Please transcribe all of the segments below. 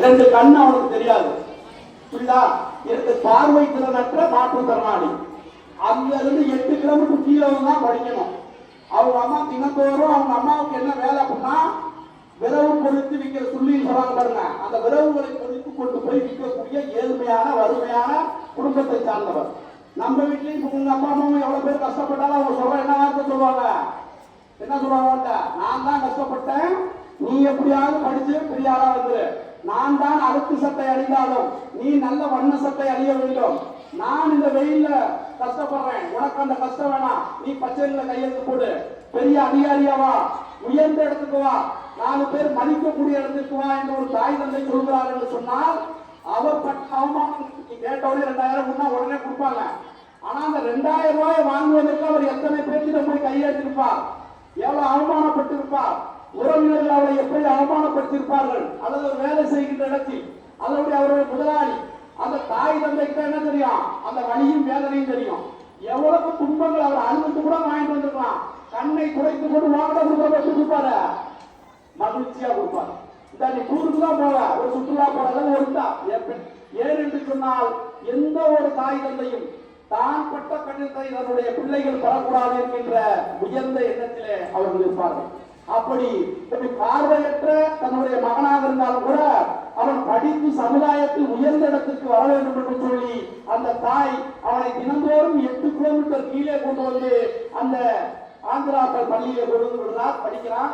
2 கண்ணு அவனுக்கு தெரியாது. புரியுதா? 2 பார்வை திறனற்ற மாற்றுத்திறனாளி. அங்க இருந்து 8 கிலோமீட்டர் கீழே தான் படிக்கணும். அவங்க அம்மா தினந்தோறும் அவங்க அம்மாவுக்கு என்ன வேலை அப்படின்னா விரவு பொறுத்து விற்கிற சொல்லின்னு சொல்றாங்க பாருங்க. அந்த விரவுகளை பொறுத்து கொண்டு போய் விற்கக்கூடிய ஏழ்மையான வறுமையான குடும்பத்தை சார்ந்தவர். நம்ம வீட்லயும் உங்க அப்பா அம்மாவும் எவ்வளவு பேர் கஷ்டப்பட்டாலும் அவங்க சொல்ற என்ன வார்த்தை சொல்லுவாங்க? என்ன சொல்லுவாங்க? நான் தான் கஷ்டப்பட்டேன், நீ எப்படியாவது படிச்சு பெரிய ஆளா வந்து, நான் தான் அழுக்கு சட்டை அணிந்தாலும் நீ நல்ல வண்ண சட்டை அணிய வேண்டும். நான் இந்த வெயில்ல கஷ்டப்படுறேன், உனக்கு அந்த கஷ்டம் வேணாம், நீ பச்சையில கையெழுத்து போடு, பெரிய அதிகாரியாவா, உயர்ந்த இடத்துக்கு வா, 4 பேர் மதிக்கக்கூடிய இடத்துக்கு வா என்று ஒரு தாய் தந்தை சொல்கிறார் என்று சொன்னால் அவர் பட்ட அவமானம் கேட்டவுடனே 2000 முன்னா உடனே கொடுப்பாங்க. ஆனா அந்த 2000 ரூபாயை வாங்குவதற்கு அவர் எத்தனை பேர்த்திடம் போய் கையெழுத்திருப்பார், எவ்வளவு அவமானப்பட்டிருப்பார், உறவினர்கள் அவரை எப்படி அவமானப்படுத்தியிருப்பார்கள், அல்லது ஒரு வேலை செய்கின்ற இடத்தில் அதனுடைய அவருடைய முதலாளி. அந்த தாய் தந்தைக்கு என்ன தெரியும்? அந்த வலியும் வேதனையும் தெரியும். எவ்வளவு துன்பங்கள் அவர் அழுது கூட வாங்கிட்டு வந்திருக்கலாம். கண்ணை குறைத்து கொண்டு வாங்கிட கொடுப்பாரு, மகிழ்ச்சியா கொடுப்பாரு. இந்த நீ டூருக்கு தான் போக, ஒரு சுற்றுலா போறது ஒருத்தா. ஏன் என்று சொன்னால் எந்த ஒரு தாய் தந்தையும் தான் பட்ட கண்ணத்தை தன்னுடைய பிள்ளைகள் பெறக்கூடாது என்கின்ற உயர்ந்த எண்ணத்திலே அவர்கள் இருப்பார்கள். அப்படி பார்வையற்ற தன்னுடைய மகனாக இருந்தாலும் கூட அவன் படித்து சமுதாயத்தில் உயர்ந்த இடத்துக்கு வர வேண்டும் என்று சொல்லி அந்த தாய் அவனை தினந்தோறும் 8 கிலோமீட்டர் கீழே கொண்டு வந்து அந்த ஆந்திராக்கள் பள்ளியில கொண்டு வந்து விடுறார். படிக்கிறான்.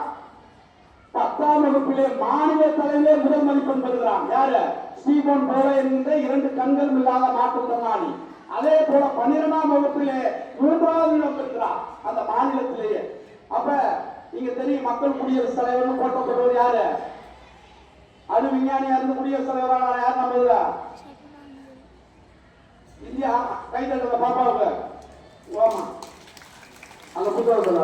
10ஆம் வகுப்பிலே மாநில தலைவிலே முதல் மதிப்பெண் பெறுகிறான். யாரு? ஸ்டீபன் போல என்கின்ற 2 கண்கள் இல்லாத மாற்றுத்திறனாளி. அதே போல 12ஆம் வகுப்பிலே 3வது இடம் பெறுகிறார் அந்த மாநிலத்திலேயே. அப்ப நீங்க தெரியும், மக்கள் குடியரசுத் தலைவர் போட்டப்படுவர் யாரு? அது விஞ்ஞானியா இருந்து குடியரசுத் தலைவரான யார்? நம்ம இதுல இந்தியா கைதட்ட பாப்பாவுக்கு அந்த புத்தகத்துல